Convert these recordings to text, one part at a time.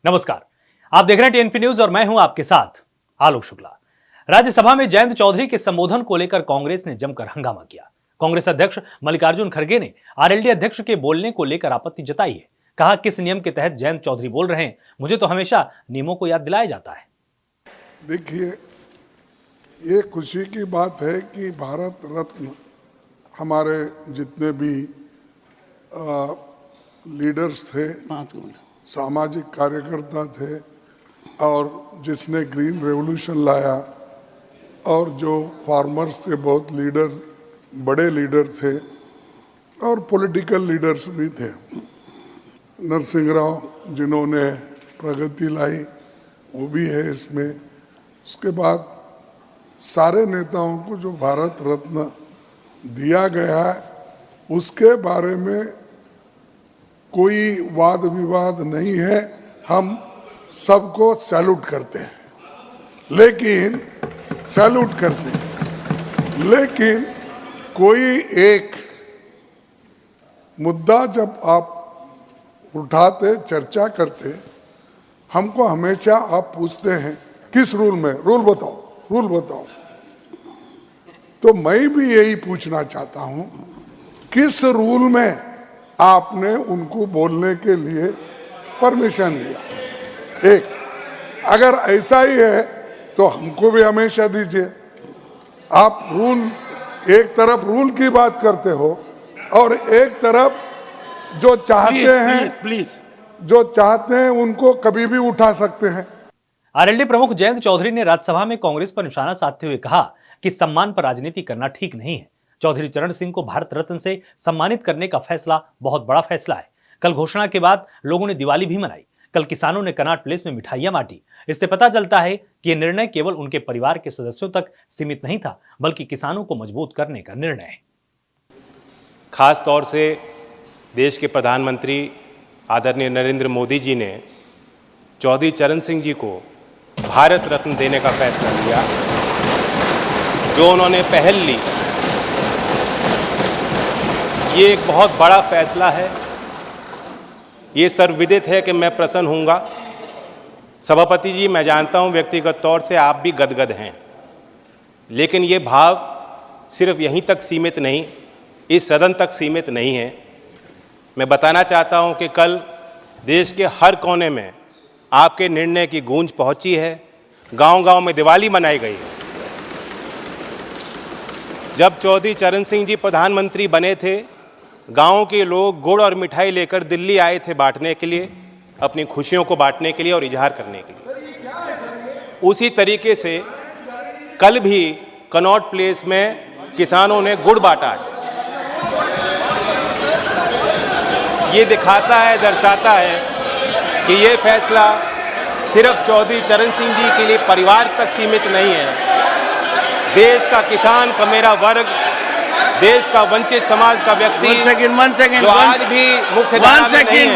नमस्कार, आप देख रहे हैं टीएनपी न्यूज और मैं हूं आपके साथ आलोक शुक्ला। राज्यसभा में जयंत चौधरी के संबोधन को लेकर कांग्रेस ने जमकर हंगामा किया। कांग्रेस अध्यक्ष मल्लिकार्जुन खड़गे ने आरएलडी अध्यक्ष के बोलने को लेकर आपत्ति जताई है। कहा, किस नियम के तहत जयंत चौधरी बोल रहे हैं? मुझे तो हमेशा नियमों को याद दिलाया जाता है। देखिए, ये खुशी की बात है कि भारत रत्न हमारे जितने भी लीडर्स थे, सामाजिक कार्यकर्ता थे और जिसने ग्रीन रेवोल्यूशन लाया और जो फार्मर्स के बहुत बड़े लीडर थे और पॉलिटिकल लीडर्स भी थे, नरसिंह राव जिन्होंने प्रगति लाई वो भी है इसमें। उसके बाद सारे नेताओं को जो भारत रत्न दिया गया है उसके बारे में कोई वाद विवाद नहीं है। हम सबको सैल्यूट करते हैं, लेकिन कोई एक मुद्दा जब आप उठाते, चर्चा करते, हमको हमेशा आप पूछते हैं किस रूल में, रूल बताओ। तो मैं भी यही पूछना चाहता हूं, किस रूल में आपने उनको बोलने के लिए परमिशन दिया? एक, अगर ऐसा ही है तो हमको भी हमेशा दीजिए। आप रूल, एक तरफ रूल की बात करते हो और एक तरफ जो चाहते हैं उनको कभी भी उठा सकते हैं। आरएलडी प्रमुख जयंत चौधरी ने राज्यसभा में कांग्रेस पर निशाना साधते हुए कहा कि सम्मान पर राजनीति करना ठीक नहीं है। चौधरी चरण सिंह को भारत रत्न से सम्मानित करने का फैसला बहुत बड़ा फैसला है। कल घोषणा के बाद लोगों ने दिवाली भी मनाई। कल किसानों ने कनॉट प्लेस में मिठाइयां बांटी। इससे पता चलता है कि यह निर्णय केवल उनके परिवार के सदस्यों तक सीमित नहीं था, बल्कि किसानों को मजबूत करने का निर्णय है। खास तौर से देश के प्रधानमंत्री आदरणीय नरेंद्र मोदी जी ने चौधरी चरण सिंह जी को भारत रत्न देने का फैसला लिया। जो उन्होंने पहल ली, ये एक बहुत बड़ा फैसला है। ये सर्वविदित है कि मैं प्रसन्न हूँगा। सभापति जी, मैं जानता हूँ व्यक्तिगत तौर से आप भी गदगद हैं, लेकिन ये भाव सिर्फ यहीं तक सीमित नहीं, इस सदन तक सीमित नहीं है। मैं बताना चाहता हूँ कि कल देश के हर कोने में आपके निर्णय की गूंज पहुँची है। गांव-गांव में दिवाली मनाई गई है। जब चौधरी चरण सिंह जी प्रधानमंत्री बने थे, गांव के लोग गुड़ और मिठाई लेकर दिल्ली आए थे बांटने के लिए, अपनी खुशियों को बांटने के लिए और इजहार करने के लिए। उसी तरीके से कल भी कनॉट प्लेस में किसानों ने गुड़ बांटा है। ये दिखाता है, दर्शाता है कि ये फैसला सिर्फ चौधरी चरण सिंह जी के लिए परिवार तक सीमित नहीं है। देश का किसान का मेरा वर्ग, देश का वंचित समाज का व्यक्ति जो आज भी मुख्यधारा में नहीं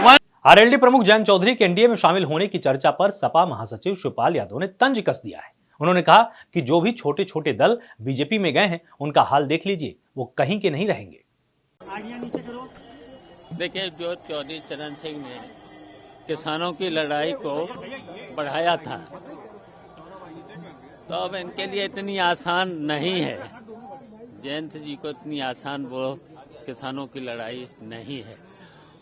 है। आरएलडी प्रमुख जयंत चौधरी के एनडीए में शामिल होने की चर्चा पर सपा महासचिव शिवपाल यादव ने तंज कस दिया है। उन्होंने कहा कि जो भी छोटे छोटे दल बीजेपी में गए हैं उनका हाल देख लीजिए, वो कहीं के नहीं रहेंगे। देखिए, जो चौधरी चरण सिंह ने किसानों की लड़ाई को बढ़ाया था, तो अब इनके लिए इतनी आसान नहीं है। जयंत जी को इतनी आसान वो किसानों की लड़ाई नहीं है।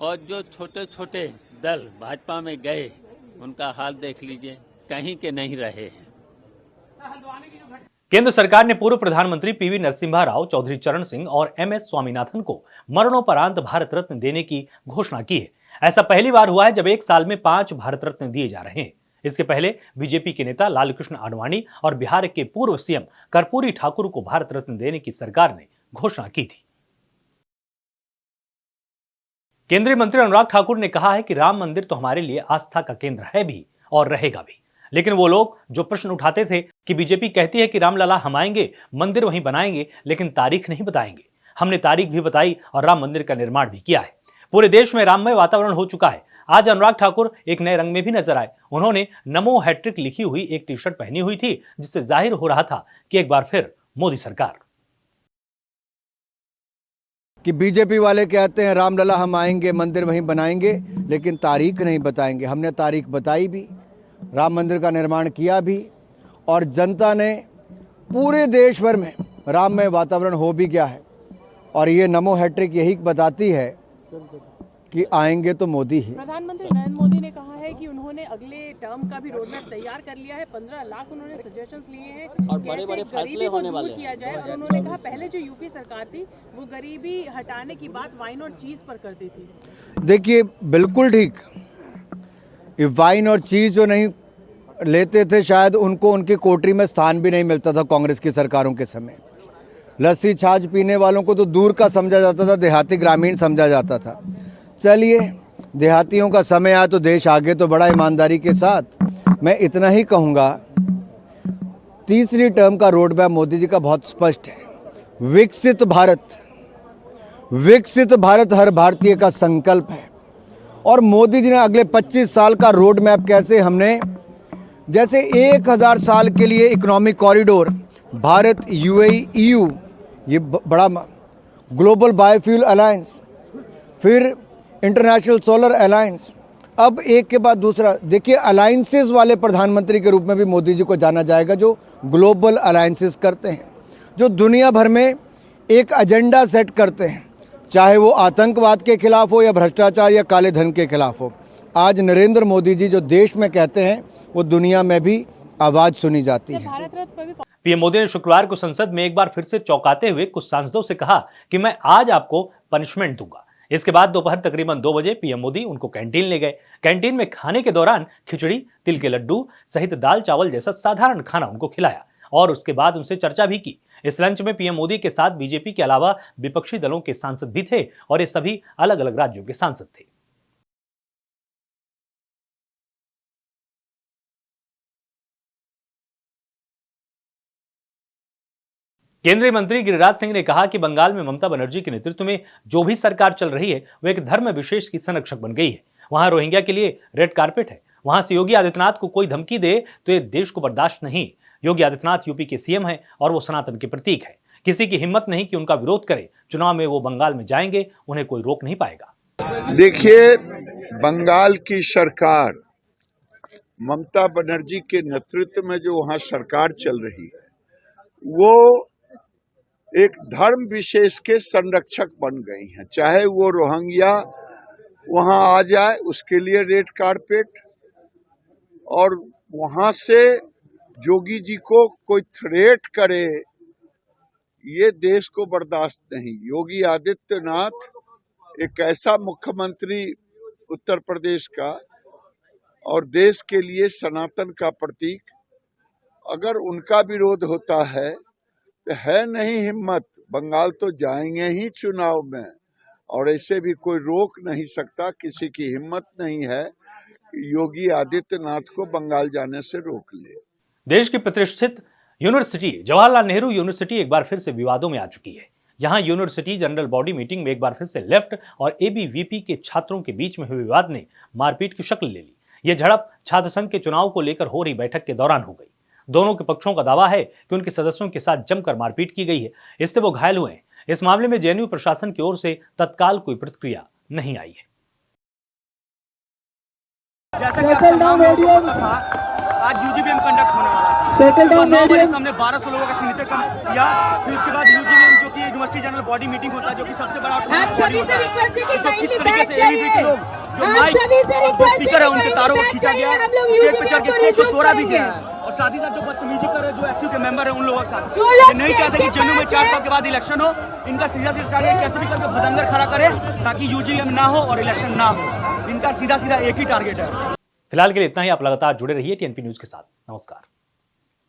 और जो छोटे छोटे दल भाजपा में गए उनका हाल देख लीजिए, कहीं के नहीं रहे हैं। केंद्र सरकार ने पूर्व प्रधानमंत्री पीवी नरसिम्हा राव, चौधरी चरण सिंह और एमएस स्वामीनाथन को मरणोपरांत भारत रत्न देने की घोषणा की है। ऐसा पहली बार हुआ है जब एक साल में 5 भारत रत्न दिए जा रहे हैं। इसके पहले बीजेपी के नेता लालकृष्ण आडवाणी और बिहार के पूर्व सीएम कर्पूरी ठाकुर को भारत रत्न देने की सरकार ने घोषणा की थी। केंद्रीय मंत्री अनुराग ठाकुर ने कहा है कि राम मंदिर तो हमारे लिए आस्था का केंद्र है भी और रहेगा भी। लेकिन वो लोग जो प्रश्न उठाते थे कि बीजेपी कहती है कि रामलला हम आएंगे, मंदिर वहीं बनाएंगे, लेकिन तारीख नहीं बताएंगे। हमने तारीख भी बताई और राम मंदिर का निर्माण भी किया है। पूरे देश में राममय वातावरण हो चुका है। आज अनुराग ठाकुर एक नए रंग में भी नजर आए। उन्होंने नमो हैट्रिक लिखी हुई एक टी शर्ट पहनी हुई थी, जिससे जाहिर हो रहा था कि एक बार फिर मोदी सरकार। कि बीजेपी वाले कहते हैं रामलला हम आएंगे, मंदिर वहीं बनाएंगे, लेकिन तारीख नहीं बताएंगे। हमने तारीख बताई भी, राम मंदिर का निर्माण किया भी, और जनता ने पूरे देश भर में राममय वातावरण हो भी गया है। और ये नमो हैट्रिक यही बताती है कि आएंगे तो मोदी ही। प्रधानमंत्री नरेंद्र मोदी ने कहा है कि उन्होंने अगले टर्म का भी रोडमैप तैयार कर लिया है। 15 लाख उन्होंने सजेशंस लिए हैं और बड़े-बड़े फैसले होने वाले हैं किया जाए। और उन्होंने कहा पहले जो यूपी सरकार थी वो गरीबी हटाने की बात वाइन और चीज पर करती थी। देखिए बिल्कुल ठीक, ये वाइन और चीज जो नहीं लेते थे शायद उनको उनकी कोठरी में स्थान भी नहीं मिलता था कांग्रेस की सरकारों के समय। लस्सी छाछ पीने वालों को तो दूर का समझा जाता था, देहाती ग्रामीण समझा जाता था। चलिए देहातियों का समय आया तो देश आगे तो बड़ा ईमानदारी के साथ। मैं इतना ही कहूँगा, तीसरी टर्म का रोड मैप मोदी जी का बहुत स्पष्ट है। विकसित भारत हर भारतीय का संकल्प है। और मोदी जी ने अगले 25 साल का रोड मैप कैसे हमने, जैसे 1000 साल के लिए economic corridor, Bharat UAE EU, ये बड़ा ग्लोबल बायोफ्यूल अलायंस, फिर इंटरनेशनल सोलर अलायंस, अब एक के बाद दूसरा। देखिए अलायंसेस वाले प्रधानमंत्री के रूप में भी मोदी जी को जाना जाएगा, जो ग्लोबल अलायंसेस करते हैं, जो दुनिया भर में एक एजेंडा सेट करते हैं, चाहे वो आतंकवाद के खिलाफ हो या भ्रष्टाचार या काले धन के खिलाफ हो। आज नरेंद्र मोदी जी जो देश में कहते हैं वो दुनिया में भी आवाज सुनी जाती है। पीएम मोदी ने शुक्रवार को संसद में एक बार फिर से चौंकाते हुए कुछ सांसदों से कहा कि मैं आज आपको पनिशमेंट दूंगा। इसके बाद दोपहर तकरीबन 2 बजे पीएम मोदी उनको कैंटीन ले गए। कैंटीन में खाने के दौरान खिचड़ी, तिल के लड्डू सहित दाल चावल जैसा साधारण खाना उनको खिलाया और उसके बाद उनसे चर्चा भी की। इस लंच में पीएम मोदी के साथ बीजेपी के अलावा विपक्षी दलों के सांसद भी थे और ये सभी अलग अलग राज्यों के सांसद थे। केंद्रीय मंत्री गिरिराज सिंह ने कहा कि बंगाल में ममता बनर्जी के नेतृत्व में जो भी सरकार चल रही है वो एक धर्म विशेष की संरक्षक बन गई है। वहां रोहिंग्या के लिए रेड कारपेट है। वहां से योगी आदित्यनाथ को कोई धमकी दे तो ये देश को बर्दाश्त नहीं। योगी आदित्यनाथ यूपी के सीएम हैं और वो सनातन के प्रतीक है। किसी की हिम्मत नहीं कि उनका विरोध करे। चुनाव में वो बंगाल में जाएंगे, उन्हें कोई रोक नहीं पाएगा। देखिए, बंगाल की सरकार ममता बनर्जी के नेतृत्व में जो वहां सरकार चल रही है वो एक धर्म विशेष के संरक्षक बन गई हैं। चाहे वो रोहिंग्या वहां आ जाए उसके लिए रेड कारपेट, और वहां से योगी जी को कोई थ्रेट करे, ये देश को बर्दाश्त नहीं। योगी आदित्यनाथ एक ऐसा मुख्यमंत्री उत्तर प्रदेश का और देश के लिए सनातन का प्रतीक, अगर उनका विरोध होता है तो है नहीं हिम्मत, बंगाल तो जाएंगे ही चुनाव में, और ऐसे भी कोई रोक नहीं सकता। किसी की हिम्मत नहीं है कि योगी आदित्यनाथ को बंगाल जाने से रोक ले। देश की प्रतिष्ठित यूनिवर्सिटी जवाहरलाल नेहरू यूनिवर्सिटी एक बार फिर से विवादों में आ चुकी है। यहां यूनिवर्सिटी जनरल बॉडी मीटिंग में एक बार फिर से लेफ्ट और एबीवीपी के छात्रों के बीच में हुए विवाद ने मारपीट की शक्ल ले ली। यह झड़प छात्र संघ के चुनाव को लेकर हो रही बैठक के दौरान हो गई। दोनों के पक्षों का दावा है कि उनके सदस्यों के साथ जमकर मारपीट की गई है, इससे वो घायल हुए हैं। इस मामले में जेएनयू प्रशासन की ओर से तत्काल कोई प्रतिक्रिया नहीं आई है। जैसा कि आपको मालूम था, आज यूजीबीएम कंडक्ट होने वाला था। 9 बजे सामने 1200 लोगों का सिग्नेचर किया। फिर उसके बाद यूजीबीएम जो कि यूनिवर्सिटी जनरल बॉडी मीटिंग होता है, जो कि सबसे बड़ा बॉडी होता है, इसको किस तरीके से एबीवीपी के लोग जो माइक और जो स्पीकर है उनके तारों को खींचा गया, स्टेज पे चढ़ के उसको तोड़ा भी गया है, और साथ ही साथ जो बदतमीजी कर रहे जो एसयू के मेंबर है उन लोगों के साथ ये नहीं चाहते कि जेएनयू में 4 साल के बाद इलेक्शन हो। इनका सीधा सीधा टारगेट कैसे भी करके भदंगर खड़ा करे ताकि यूजीबीएम ना हो और इलेक्शन ना हो। इनका सीधा सीधा एक ही टारगेट है। फिलहाल के लिए इतना ही। आप लगातार जुड़े रहिए टीएनपी न्यूज के साथ। नमस्कार।